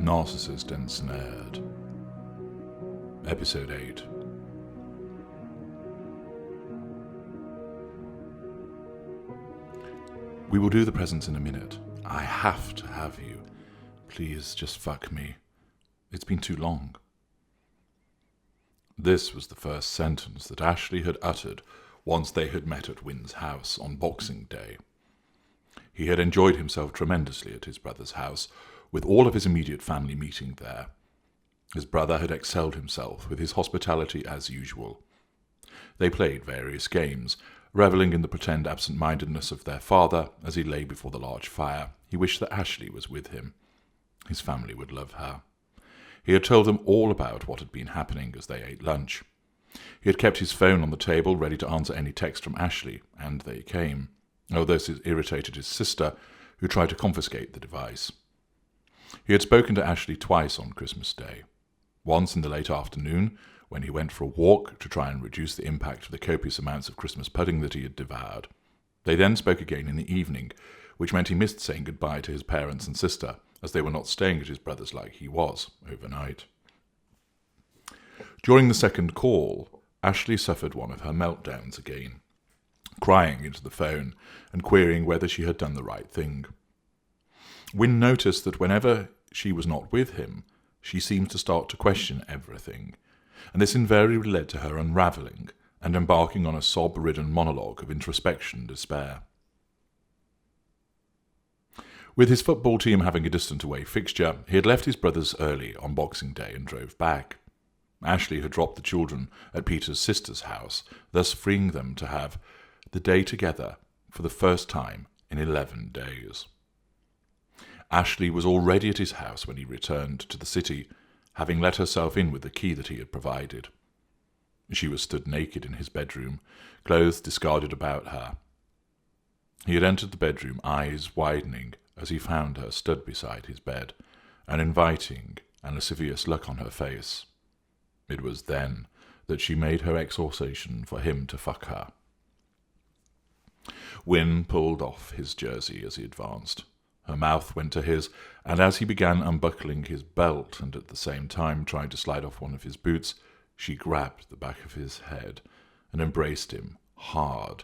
Narcissist Ensnared. Episode 8. We will do the presents in a minute. I have to have you. Please just fuck me. It's been too long. This was the first sentence that Ashleigh had uttered once they had met at Wynne's house on Boxing Day. He had enjoyed himself tremendously at his brother's house, with all of his immediate family meeting there. His brother had excelled himself with his hospitality as usual. They played various games, revelling in the pretend absent-mindedness of their father as he lay before the large fire. He wished that Ashleigh was with him. His family would love her. He had told them all about what had been happening as they ate lunch. He had kept his phone on the table, ready to answer any text from Ashleigh, and they came, although this irritated his sister, who tried to confiscate the device. He had spoken to Ashleigh twice on Christmas Day. Once in the late afternoon, when he went for a walk to try and reduce the impact of the copious amounts of Christmas pudding that he had devoured. They then spoke again in the evening, which meant he missed saying goodbye to his parents and sister, as they were not staying at his brother's like he was, overnight. During the second call, Ashleigh suffered one of her meltdowns again, crying into the phone and querying whether she had done the right thing. Wynne noticed that whenever she was not with him, she seemed to start to question everything, and this invariably led to her unravelling and embarking on a sob-ridden monologue of introspection and despair. With his football team having a distant away fixture, he had left his brothers early on Boxing Day and drove back. Ashleigh had dropped the children at Peter's sister's house, thus freeing them to have the day together for the first time in 11 days. Ashleigh was already at his house when he returned to the city, having let herself in with the key that he had provided. She was stood naked in his bedroom, clothes discarded about her. He had entered the bedroom, eyes widening as he found her stood beside his bed, an inviting and lascivious look on her face. It was then that she made her exhortation for him to fuck her. Wynne pulled off his jersey as he advanced. Her mouth went to his, and as he began unbuckling his belt and at the same time trying to slide off one of his boots, she grabbed the back of his head and embraced him hard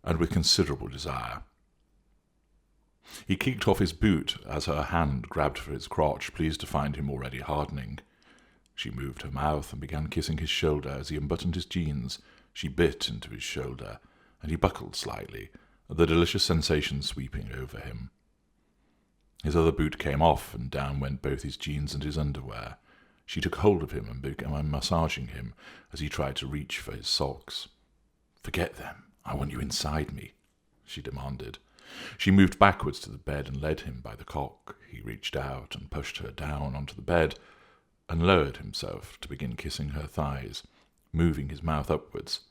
and with considerable desire. He kicked off his boot as her hand grabbed for his crotch, pleased to find him already hardening. She moved her mouth and began kissing his shoulder as he unbuttoned his jeans. She bit into his shoulder, and he buckled slightly, the delicious sensation sweeping over him. His other boot came off, and down went both his jeans and his underwear. She took hold of him and began massaging him as he tried to reach for his socks. "Forget them. I want you inside me," she demanded. She moved backwards to the bed and led him by the cock. He reached out and pushed her down onto the bed and lowered himself to begin kissing her thighs, moving his mouth upwards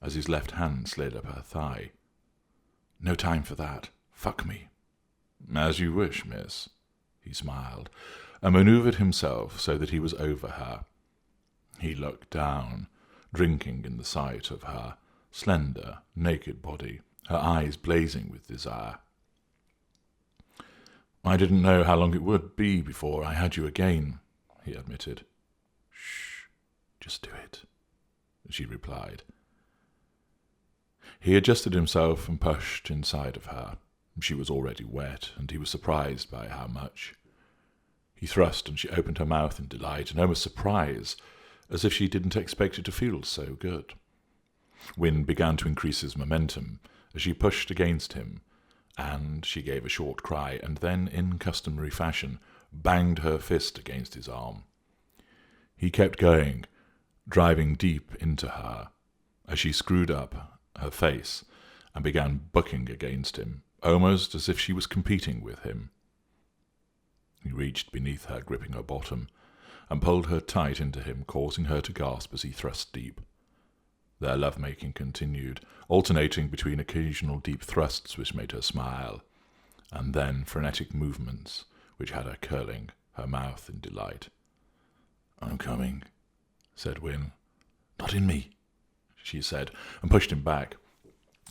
as his left hand slid up her thigh. "No time for that. Fuck me." "As you wish, miss," he smiled, and manoeuvred himself so that he was over her. He looked down, drinking in the sight of her slender, naked body, her eyes blazing with desire. "I didn't know how long it would be before I had you again," he admitted. "Shh, just do it," she replied. He adjusted himself and pushed inside of her. She was already wet, and he was surprised by how much. He thrust, and she opened her mouth in delight and almost surprise, as if she didn't expect it to feel so good. Wynne began to increase his momentum as she pushed against him, and she gave a short cry, and then, in customary fashion, banged her fist against his arm. He kept going, driving deep into her, as she screwed up her face and began bucking against him, almost as if she was competing with him. He reached beneath her, gripping her bottom, and pulled her tight into him, causing her to gasp as he thrust deep. Their love-making continued, alternating between occasional deep thrusts which made her smile, and then frenetic movements which had her curling her mouth in delight. "I'm coming," said Wynne. "Not in me," she said, and pushed him back.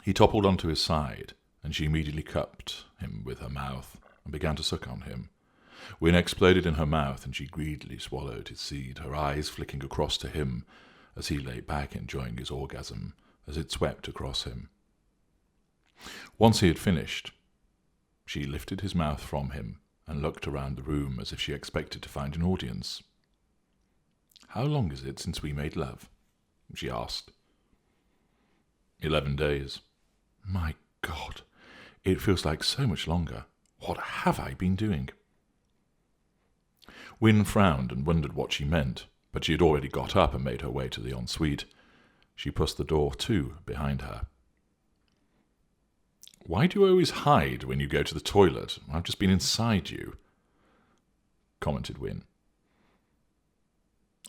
He toppled onto his side, and she immediately cupped him with her mouth and began to suck on him. Wynne exploded in her mouth, and she greedily swallowed his seed, her eyes flicking across to him as he lay back enjoying his orgasm as it swept across him. Once he had finished, she lifted his mouth from him and looked around the room as if she expected to find an audience. "How long is it since we made love?" she asked. 11 days. "My God, it feels like so much longer. What have I been doing?" Wynne frowned and wondered what she meant, but she had already got up and made her way to the ensuite. She pushed the door to behind her. "Why do you always hide when you go to the toilet? I've just been inside you," commented Wynne.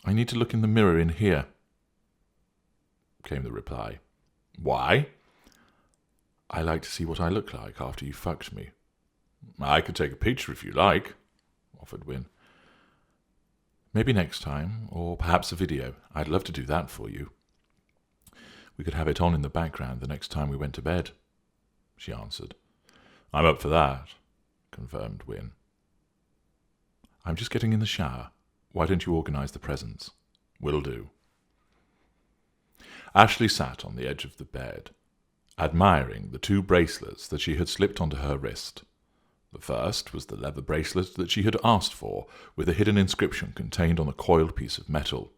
"I need to look in the mirror in here," came the reply. "Why?" "I like to see what I look like after you fucked me." "I could take a picture if you like," offered Wynne. "Maybe next time, or perhaps a video. I'd love to do that for you. We could have it on in the background the next time we went to bed," she answered. "I'm up for that," confirmed Wynne. "I'm just getting in the shower. Why don't you organize the presents?" "Will do." Ashleigh sat on the edge of the bed, admiring the 2 bracelets that she had slipped onto her wrist. The first was the leather bracelet that she had asked for, with a hidden inscription contained on a coiled piece of metal.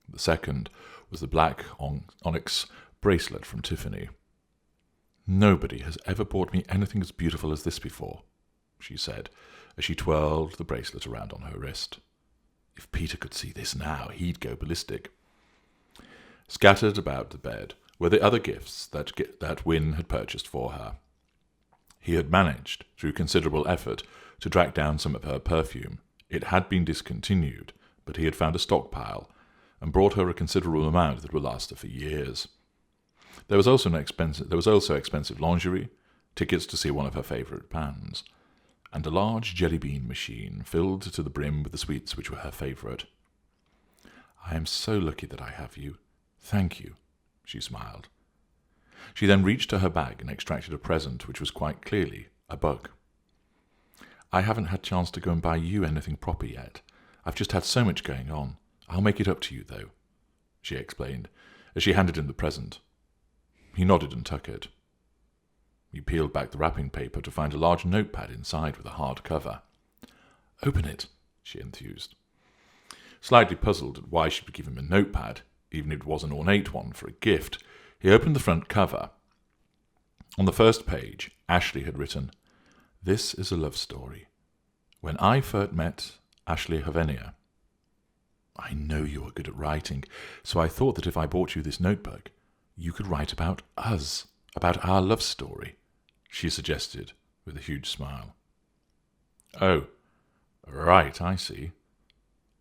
The second was the black onyx bracelet from Tiffany. "Nobody has ever bought me anything as beautiful as this before," she said, as she twirled the bracelet around on her wrist. "If Peter could see this now, he'd go ballistic." Scattered about the bed were the other gifts that Wynne had purchased for her. He had managed, through considerable effort, to track down some of her perfume. It had been discontinued, but he had found a stockpile and brought her a considerable amount that would last her for years. There was also expensive lingerie, tickets to see one of her favourite bands, and a large jelly bean machine filled to the brim with the sweets which were her favourite. "I am so lucky that I have you. Thank you," she smiled. She then reached to her bag and extracted a present which was quite clearly a book. "I haven't had a chance to go and buy you anything proper yet. I've just had so much going on. I'll make it up to you, though," she explained, as she handed him the present. He nodded and took it. He peeled back the wrapping paper to find a large notepad inside with a hard cover. "Open it," she enthused. Slightly puzzled at why she would give him a notepad, even if it was an ornate one, for a gift, he opened the front cover. On the first page, Ashleigh had written, "This is a love story. When I first met Ashleigh and Wynne. I know you are good at writing, so I thought that if I bought you this notebook, you could write about us, about our love story," she suggested, with a huge smile. "Oh, right, I see,"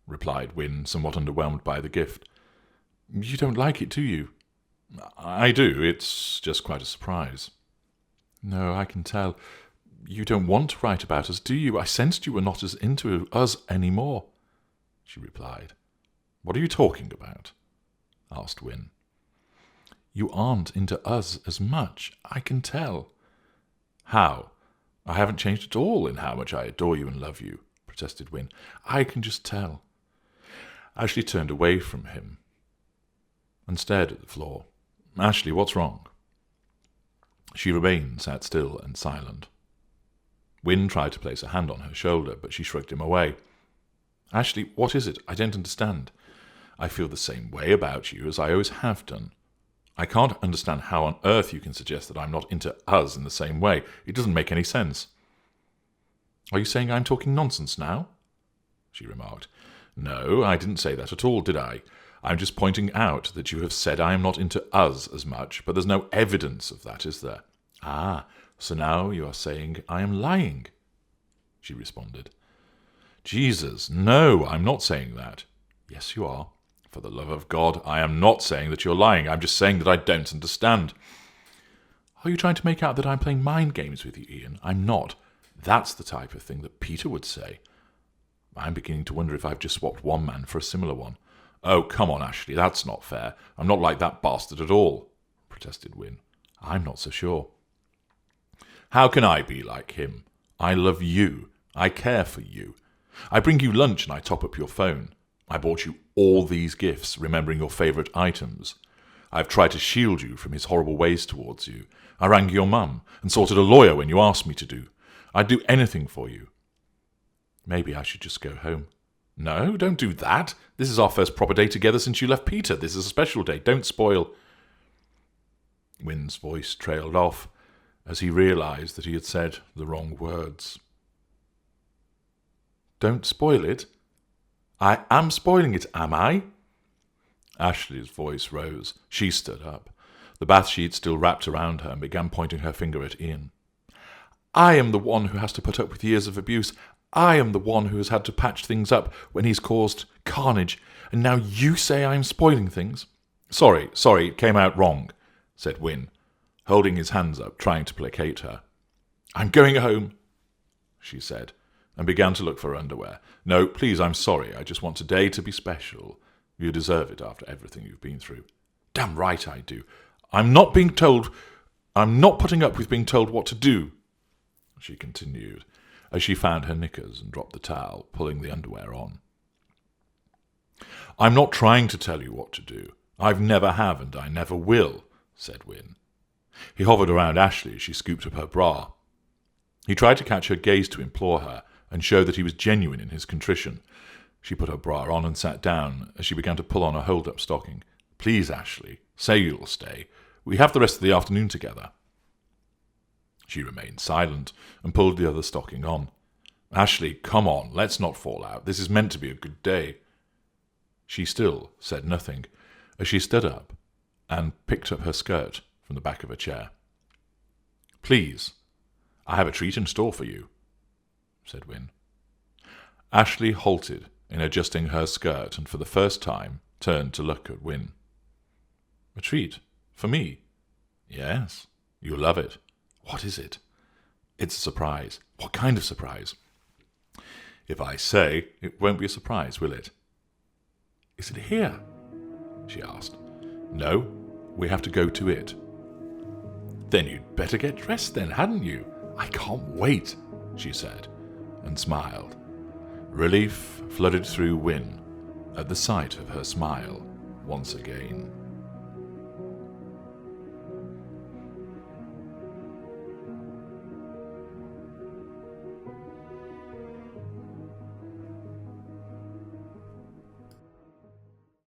replied Wynne, somewhat underwhelmed by the gift. "You don't like it, do you?" "I do. It's just quite a surprise." "No, I can tell. You don't want to write about us, do you? I sensed you were not as into us anymore," she replied. "What are you talking about?" asked Wynne. "You aren't into us as much. I can tell." "How? I haven't changed at all in how much I adore you and love you," protested Wynne. "I can just tell." Ashleigh turned away from him and stared at the floor. "Ashleigh, what's wrong?" She remained sat still and silent. Wynne tried to place a hand on her shoulder, but she shrugged him away. "Ashleigh, what is it? I don't understand. I feel the same way about you as I always have done. I can't understand how on earth you can suggest that I'm not into us in the same way. It doesn't make any sense." "Are you saying I'm talking nonsense now?" she remarked. "No, I didn't say that at all, did I? I'm just pointing out that you have said I am not into us as much, but there's no evidence of that, is there?" "Ah, so now you are saying I am lying," she responded. "Jesus, no, I'm not saying that." "Yes, you are. For the love of God, I am not saying that you're lying. I'm just saying that I don't understand." "Are you trying to make out that I'm playing mind games with you, Ian? I'm not. That's the type of thing that Peter would say. I'm beginning to wonder if I've just swapped one man for a similar one." "Oh, come on, Ashleigh, that's not fair. I'm not like that bastard at all," protested Wynne. "I'm not so sure." "How can I be like him? I love you. I care for you. I bring you lunch and I top up your phone. I bought you all these gifts, remembering your favourite items. I've tried to shield you from his horrible ways towards you. I rang your mum and sorted a lawyer when you asked me to do. I'd do anything for you. Maybe I should just go home. No, don't do that. This is our first proper day together since you left Peter. This is a special day. Don't spoil. Wynne's voice trailed off as he realised that he had said the wrong words. Don't spoil it? I am spoiling it, am I? Ashleigh's voice rose. She stood up. The bath sheet still wrapped around her and began pointing her finger at Ian. I am the one who has to put up with years of abuse. I am the one who has had to patch things up when he's caused carnage. And now you say I'm spoiling things? Sorry, it came out wrong, said Wynne, holding his hands up, trying to placate her. I'm going home, she said, and began to look for her underwear. No, please, I'm sorry. I just want today to be special. You deserve it after everything you've been through. Damn right I do. I'm not putting up with being told what to do, she continued, as she found her knickers and dropped the towel, pulling the underwear on. I'm not trying to tell you what to do. I've never have and I never will, said Wynne. He hovered around Ashleigh as she scooped up her bra. He tried to catch her gaze to implore her and show that he was genuine in his contrition. She put her bra on and sat down as she began to pull on her hold-up stocking. Please, Ashleigh, say you'll stay. We have the rest of the afternoon together. She remained silent and pulled the other stocking on. Ashleigh, come on, let's not fall out. This is meant to be a good day. She still said nothing as she stood up and picked up her skirt from the back of a chair. Please, I have a treat in store for you, said Wynne. Ashleigh halted in adjusting her skirt and for the first time turned to look at Wynne. A treat? For me? Yes, you'll love it. What is it? It's a surprise. What kind of surprise? If I say, it won't be a surprise, will it? Is it here? She asked. No, we have to go to it. Then you'd better get dressed then, hadn't you? I can't wait, she said, and smiled. Relief flooded through Wynne at the sight of her smile once again.